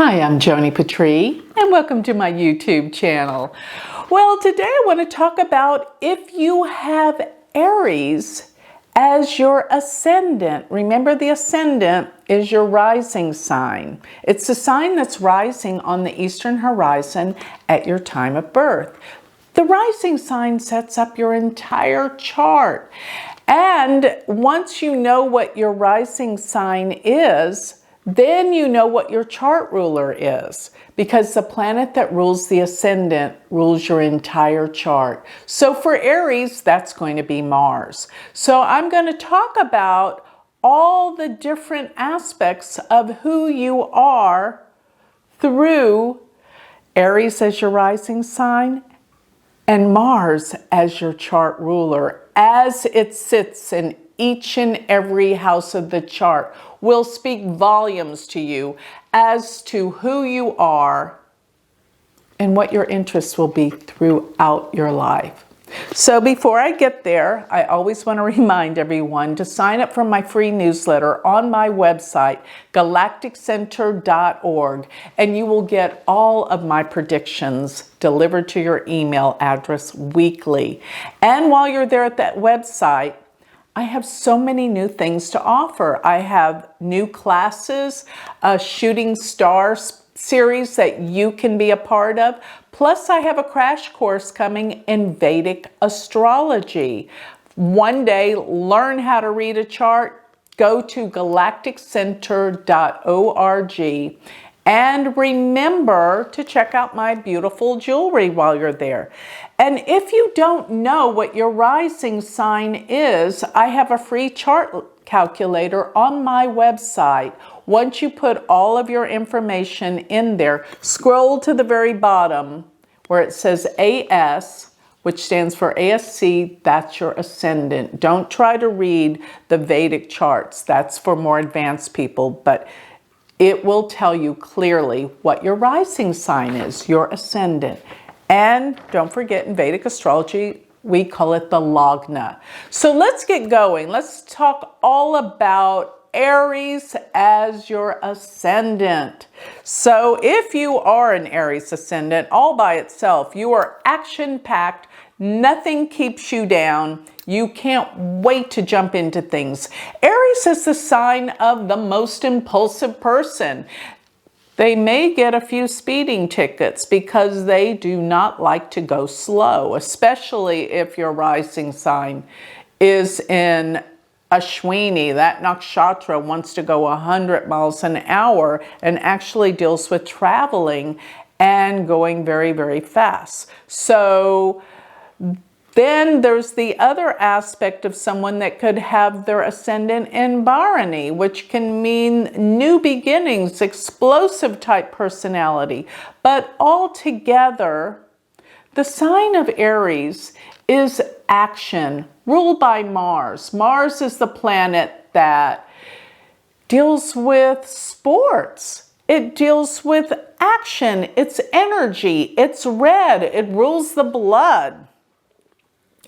Hi, I'm Joni Patry, and welcome to my YouTube channel. Well, today I want to talk about if you have Aries as your ascendant. Remember, the ascendant is your rising sign. It's the sign that's rising on the eastern horizon at your time of birth. The rising sign sets up your entire chart. And once you know what your rising sign is, then you know what your chart ruler is, because the planet that rules the ascendant rules your entire chart. So for Aries, that's going to be Mars. So I'm going to talk about all the different aspects of who you are through Aries as your rising sign and Mars as your chart ruler, as it sits in each and every house of the chart, will speak volumes to you as to who you are and what your interests will be throughout your life. So before I get there, I always want to remind everyone to sign up for my free newsletter on my website, galacticcenter.org, and you will get all of my predictions delivered to your email address weekly. And while you're there at that website, I have so many new things to offer. I have new classes, a shooting stars series that you can be a part of. Plus, I have a crash course coming in Vedic astrology. One day, learn how to read a chart. Go to galacticcenter.org. And remember to check out my beautiful jewelry while you're there. And if you don't know what your rising sign is, I have a free chart calculator on my website. Once you put all of your information in there, scroll to the very bottom where it says AS, which stands for ASC, that's your ascendant. Don't try to read the Vedic charts. That's for more advanced people, but it will tell you clearly what your rising sign is, your ascendant. And don't forget, in Vedic astrology, we call it the Lagna. So let's get going. Let's talk all about Aries as your ascendant. So if you are an Aries ascendant all by itself, you are action-packed. Nothing keeps you down. You can't wait to jump into things. Aries is the sign of the most impulsive person. They may get a few speeding tickets because they do not like to go slow, especially if your rising sign is in Ashwini. That nakshatra wants to go 100 miles an hour and actually deals with traveling and going very, very fast. So then there's the other aspect of someone that could have their ascendant in Bharani, which can mean new beginnings, explosive type personality. But altogether, the sign of Aries is action, ruled by Mars. Mars is the planet that deals with sports. It deals with action. It's energy. It's red. It rules the blood.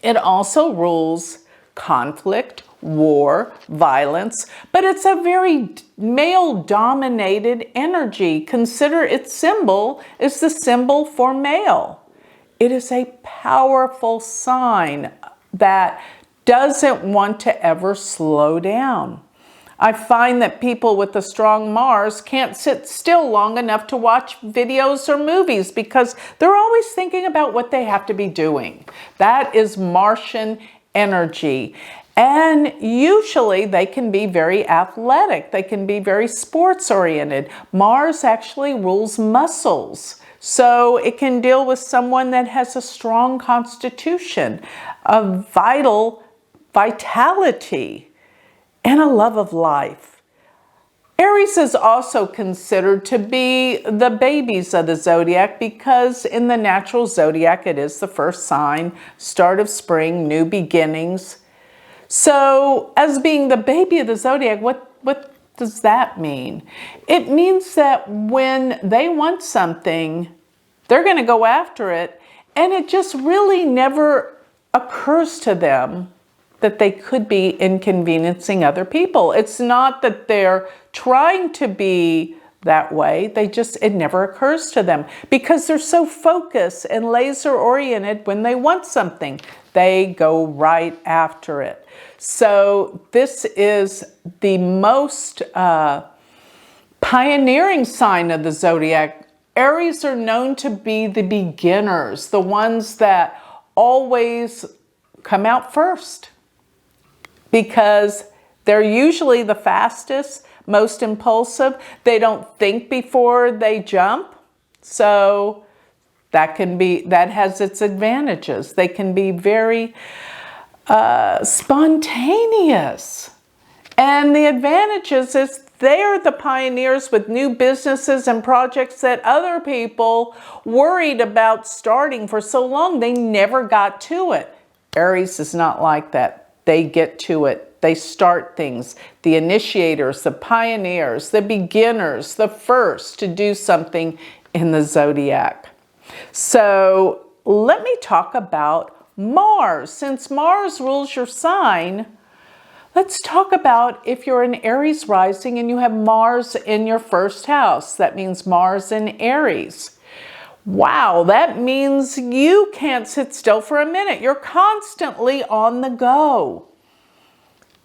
It also rules conflict, war, violence, but it's a very male-dominated energy. Consider its symbol is the symbol for male. It is a powerful sign that doesn't want to ever slow down. I find that people with a strong Mars can't sit still long enough to watch videos or movies because they're always thinking about what they have to be doing. That is Martian energy. And usually they can be very athletic. They can be very sports oriented. Mars actually rules muscles. So it can deal with someone that has a strong constitution, a vitality, and a love of life. Aries is also considered to be the babies of the zodiac because in the natural zodiac, it is the first sign, start of spring, new beginnings. So as being the baby of the zodiac, what does that mean? It means that when they want something, they're going to go after it, and it just really never occurs to them that they could be inconveniencing other people. It's not that they're trying to be that way. It never occurs to them because they're so focused and laser oriented. When they want something, they go right after it. So this is the most pioneering sign of the zodiac. Aries are known to be the beginners, the ones that always come out first, because they're usually the fastest, most impulsive. They don't think before they jump. So that has its advantages. They can be very spontaneous. And the advantages is they're the pioneers with new businesses and projects that other people worried about starting for so long, they never got to it. Aries is not like that. They get to it. They start things. The initiators, the pioneers, the beginners, the first to do something in the zodiac. So let me talk about Mars. Since Mars rules your sign, let's talk about if you're an Aries rising and you have Mars in your first house. That means Mars in Aries. Wow, that means you can't sit still for a minute. You're constantly on the go.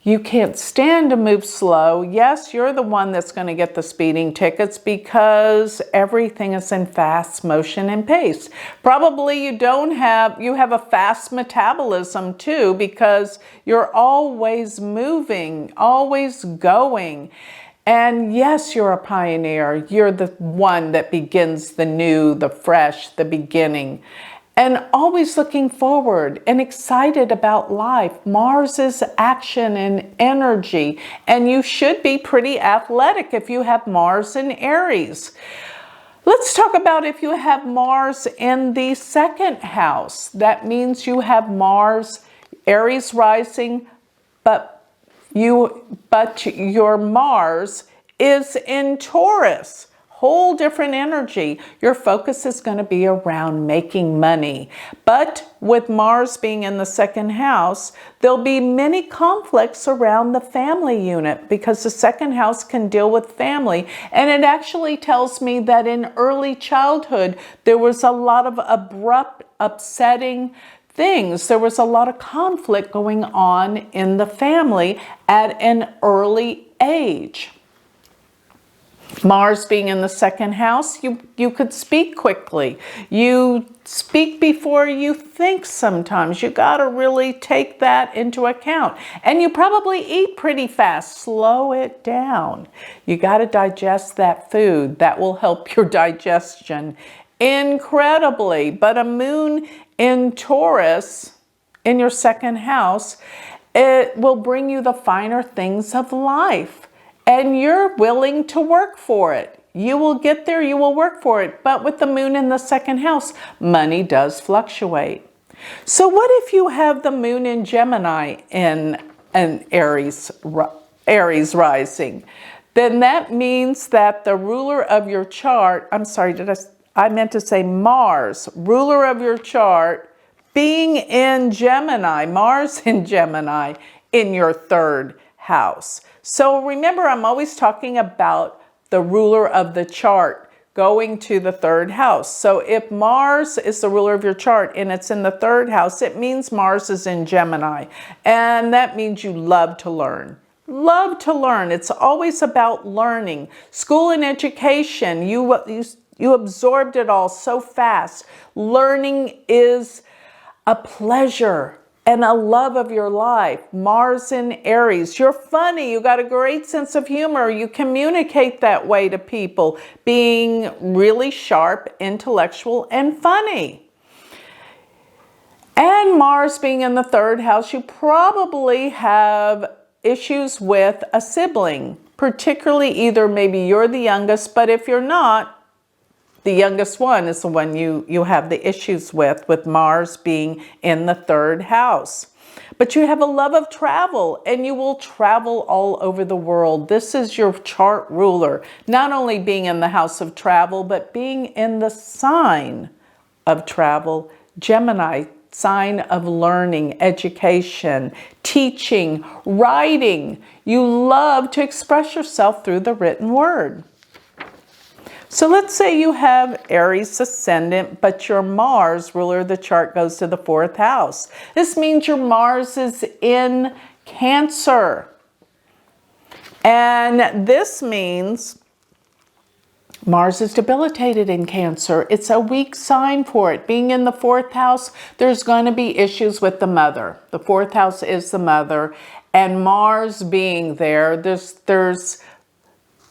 You can't stand to move slow. Yes, you're the one that's going to get the speeding tickets because everything is in fast motion and pace. Probably you have a fast metabolism too because you're always moving, always going. And yes, you're a pioneer. You're the one that begins the new, the fresh, the beginning. And always looking forward and excited about life. Mars is action and energy. And you should be pretty athletic if you have Mars in Aries. Let's talk about if you have Mars in the second house. That means you have Mars, Aries rising, but your Mars is in Taurus. Whole different energy. Your focus is going to be around making money. But with Mars being in the second house, there'll be many conflicts around the family unit because the second house can deal with family. And it actually tells me that in early childhood, there was a lot of abrupt, upsetting things. There was a lot of conflict going on in the family at an early age. Mars being in the second house, you could speak quickly. You speak before you think sometimes. You got to really take that into account. And you probably eat pretty fast. Slow it down. You got to digest that food. That will help your digestion incredibly. But a moon in Taurus in your second house, it will bring you the finer things of life. And you're willing to work for it. You will get there, you will work for it. But with the moon in the second house, money does fluctuate. So what if you have the moon in Gemini in an Aries rising? Then that means that the ruler of your chart, I meant to say Mars, ruler of your chart, being in Gemini, Mars in Gemini, in your third house. So remember, I'm always talking about the ruler of the chart going to the third house. So if Mars is the ruler of your chart and it's in the third house, it means Mars is in Gemini. And that means you love to learn. Love to learn. It's always about learning. School and education, you absorbed it all so fast. Learning is a pleasure and a love of your life. Mars in Aries. You're funny. You got a great sense of humor. You communicate that way to people, being really sharp, intellectual, and funny. And Mars being in the third house, you probably have issues with a sibling, particularly either maybe you're the youngest, but if you're not, the youngest one is the one you have the issues with Mars being in the third house. But you have a love of travel and you will travel all over the world. This is your chart ruler, not only being in the house of travel, but being in the sign of travel. Gemini, sign of learning, education, teaching, writing. You love to express yourself through the written word. So let's say you have Aries Ascendant, but your Mars, ruler of the chart, goes to the 4th house. This means your Mars is in Cancer. And this means Mars is debilitated in Cancer. It's a weak sign for it. Being in the 4th house, there's going to be issues with the mother. The 4th house is the mother. And Mars being there, there's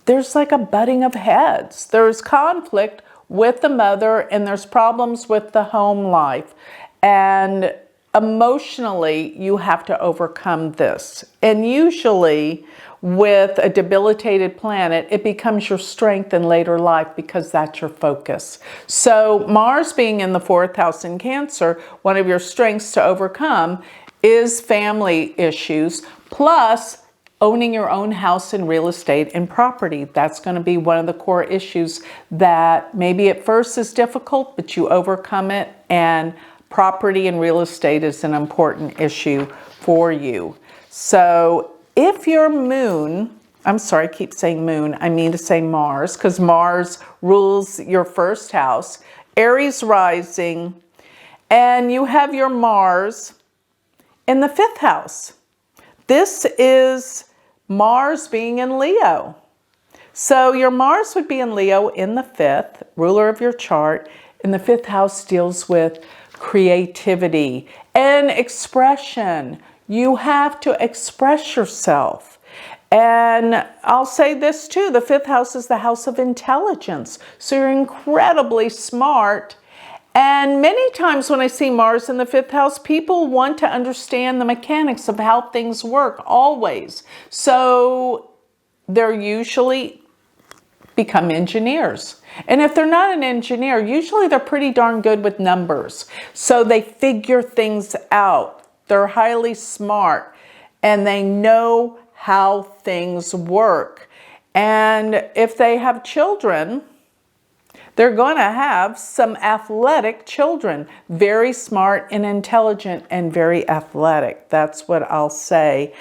like a butting of heads. There's conflict with the mother, and there's problems with the home life. And emotionally, you have to overcome this. And usually, with a debilitated planet, it becomes your strength in later life because that's your focus. So Mars being in the 4th house in Cancer, one of your strengths to overcome is family issues, plus owning your own house and real estate and property. That's going to be one of the core issues that maybe at first is difficult, but you overcome it, and property and real estate is an important issue for you. So if your moon, I'm sorry, I keep saying moon, I mean to say Mars, because Mars rules your 1st house, Aries rising, and you have your Mars in the 5th house. This is Mars being in Leo. So your Mars would be in Leo in the 5th, ruler of your chart, and the 5th house deals with creativity and expression. You have to express yourself. And I'll say this too, the 5th house is the house of intelligence. So you're incredibly smart. And many times when I see Mars in the 5th house, people want to understand the mechanics of how things work, always. So they're usually become engineers. And if they're not an engineer, usually they're pretty darn good with numbers. So they figure things out. They're highly smart and they know how things work. And if they have children, they're going to have some athletic children, very smart and intelligent and very athletic. That's what I'll say,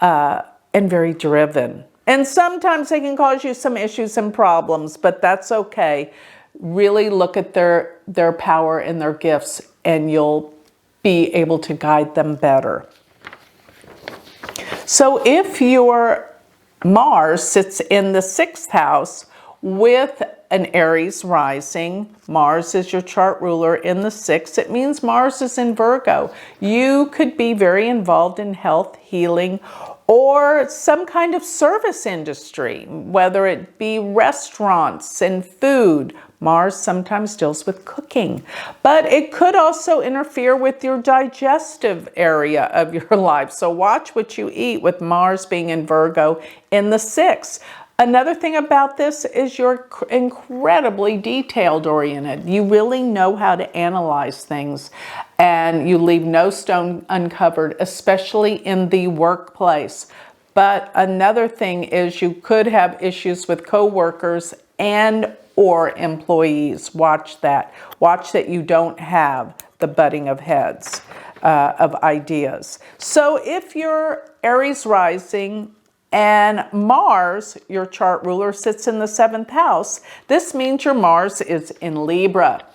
and very driven. And sometimes they can cause you some issues and problems, but that's okay. Really look at their power and their gifts, and you'll be able to guide them better. So if your Mars sits in the 6th house with an Aries rising, Mars is your chart ruler in the 6th. It means Mars is in Virgo. You could be very involved in health, healing, or some kind of service industry, whether it be restaurants and food. Mars sometimes deals with cooking, but it could also interfere with your digestive area of your life. So watch what you eat with Mars being in Virgo in the 6th. Another thing about this is you're incredibly detailed oriented. You really know how to analyze things, and you leave no stone uncovered, especially in the workplace. But another thing is you could have issues with coworkers and or employees. Watch that. Watch that you don't have the butting of heads of ideas. So if you're Aries rising and Mars, your chart ruler, sits in the 7th house, this means your Mars is in Libra.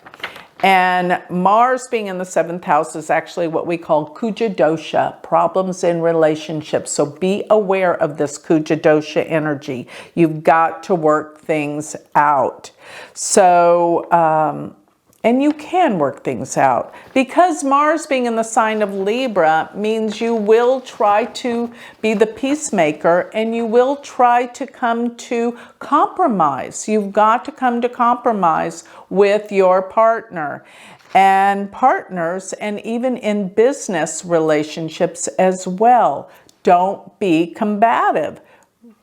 And Mars being in the 7th house is actually what we call Kuja dosha, problems in relationships. So be aware of this Kuja dosha energy. You've got to work things out. So, and you can work things out. Because Mars being in the sign of Libra means you will try to be the peacemaker, and you will try to come to compromise. You've got to come to compromise with your partner. And partners, and even in business relationships as well, don't be combative.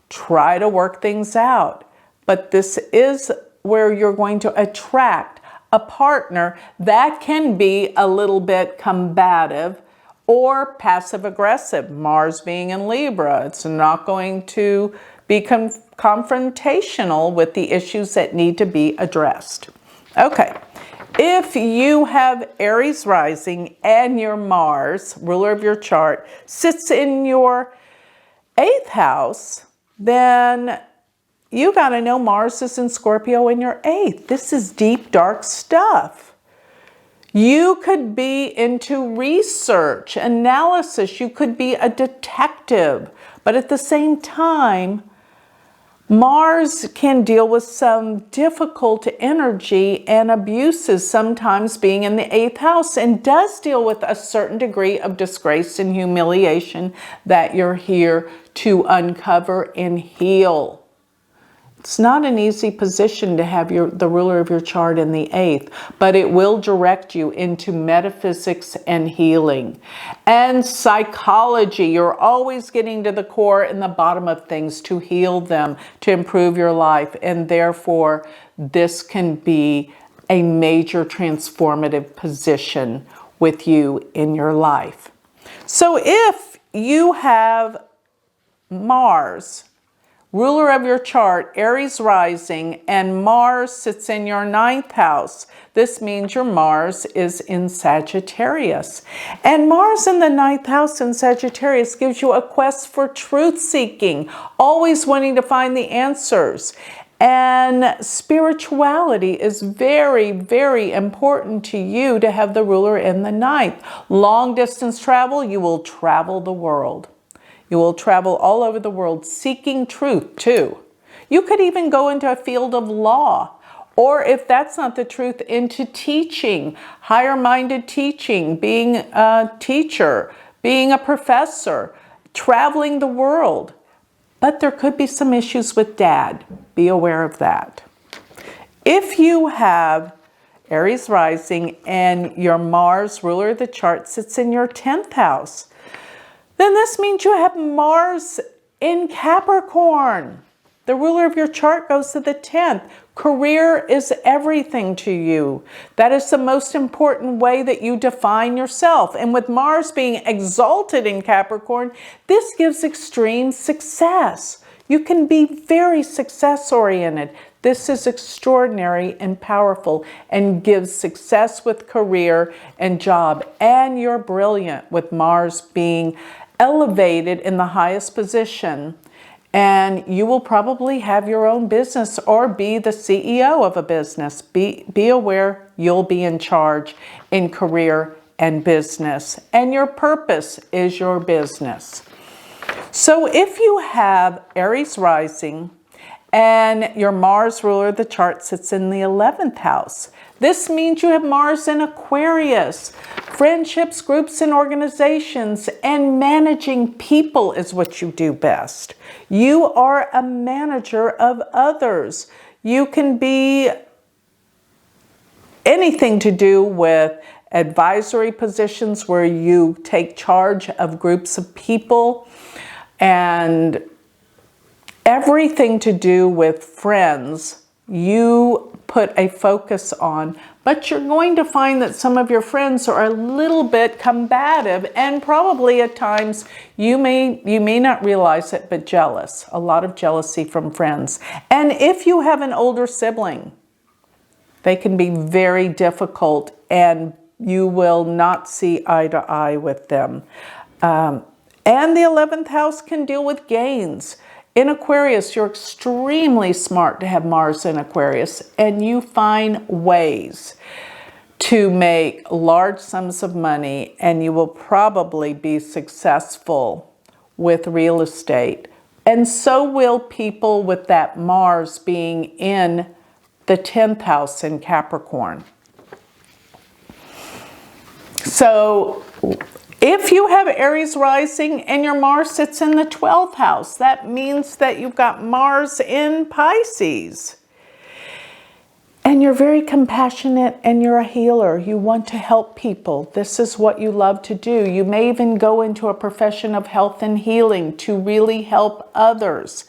Try to work things out. But this is where you're going to attract a partner that can be a little bit combative or passive aggressive. Mars being in Libra, it's not going to be confrontational with the issues that need to be addressed. Okay, if you have Aries rising and your Mars, ruler of your chart, sits in your 8th house, then you got to know Mars is in Scorpio in your 8th. This is deep, dark stuff. You could be into research, analysis. You could be a detective. But at the same time, Mars can deal with some difficult energy and abuses, sometimes being in the 8th house, and does deal with a certain degree of disgrace and humiliation that you're here to uncover and heal. It's not an easy position to have the ruler of your chart in the 8th, but it will direct you into metaphysics and healing. And psychology, you're always getting to the core and the bottom of things to heal them, to improve your life. And therefore, this can be a major transformative position with you in your life. So if you have Mars, ruler of your chart, Aries rising, and Mars sits in your 9th house, this means your Mars is in Sagittarius. And Mars in the 9th house in Sagittarius gives you a quest for truth seeking, always wanting to find the answers. And spirituality is very, very important to you to have the ruler in the 9th. Long distance travel, you will travel the world. You will travel all over the world seeking truth too. You could even go into a field of law, or if that's not the truth, into teaching, higher-minded teaching, being a teacher, being a professor, traveling the world. But there could be some issues with dad. Be aware of that. If you have Aries rising and your Mars, ruler of the chart, sits in your 10th house, then this means you have Mars in Capricorn. The ruler of your chart goes to the 10th. Career is everything to you. That is the most important way that you define yourself. And with Mars being exalted in Capricorn, this gives extreme success. You can be very success-oriented. This is extraordinary and powerful and gives success with career and job. And you're brilliant with Mars being elevated in the highest position. And you will probably have your own business or be the CEO of a business. Be aware you'll be in charge in career and business. And your purpose is your business. So if you have Aries rising and your Mars ruler of the chart sits in the 11th house, this means you have Mars in Aquarius. Friendships, groups, and organizations, and managing people is what you do best. You are a manager of others. You can be anything to do with advisory positions where you take charge of groups of people, and everything to do with friends you put a focus on. But you're going to find that some of your friends are a little bit combative, and probably at times you may not realize it, but jealous. A lot of jealousy from friends. And if you have an older sibling, they can be very difficult and you will not see eye to eye with them. And the 11th house can deal with gains. In Aquarius, you're extremely smart to have Mars in Aquarius, and you find ways to make large sums of money, and you will probably be successful with real estate. And so will people with that Mars being in the 10th house in Capricorn. So if you have Aries rising and your Mars sits in the 12th house, that means that you've got Mars in Pisces. And you're very compassionate and you're a healer. You want to help people. This is what you love to do. You may even go into a profession of health and healing to really help others.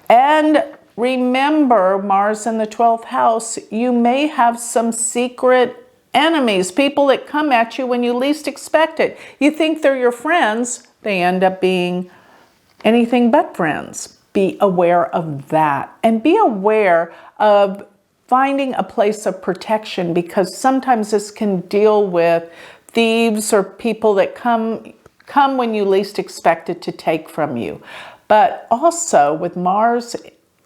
And remember, Mars in the 12th house, you may have some secret enemies, people that come at you when you least expect it. You think they're your friends, they end up being anything but friends. Be aware of that, and be aware of finding a place of protection, because sometimes this can deal with thieves or people that come when you least expect it to take from you. But also with Mars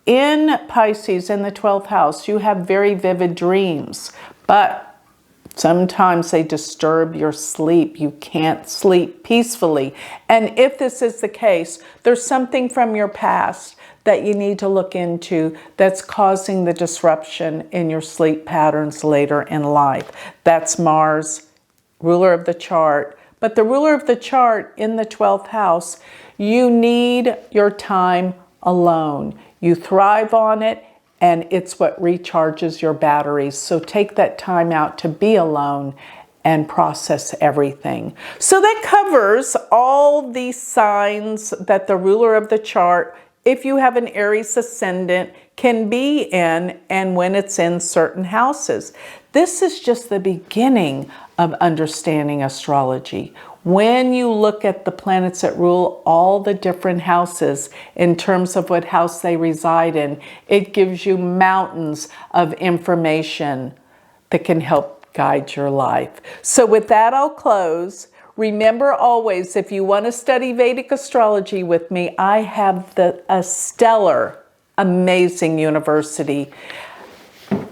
in Pisces, in the 12th house, you have very vivid dreams, but sometimes they disturb your sleep. You can't sleep peacefully. And if this is the case, there's something from your past that you need to look into that's causing the disruption in your sleep patterns later in life. That's Mars, ruler of the chart. But the ruler of the chart in the 12th house, you need your time alone. You thrive on it, and it's what recharges your batteries. So take that time out to be alone and process everything. So that covers all the signs that the ruler of the chart, if you have an Aries ascendant, can be in, and when it's in certain houses. This is just the beginning of understanding astrology. When you look at the planets that rule all the different houses in terms of what house they reside in, it gives you mountains of information that can help guide your life. So with that, I'll close. Remember always, if you want to study Vedic astrology with me, I have a stellar, amazing university.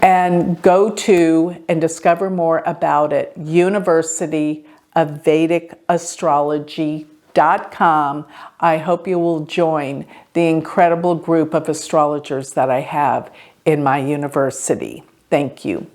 And go to and discover more about it, University of Vedic Astrology.com. I hope you will join the incredible group of astrologers that I have in my university. Thank you.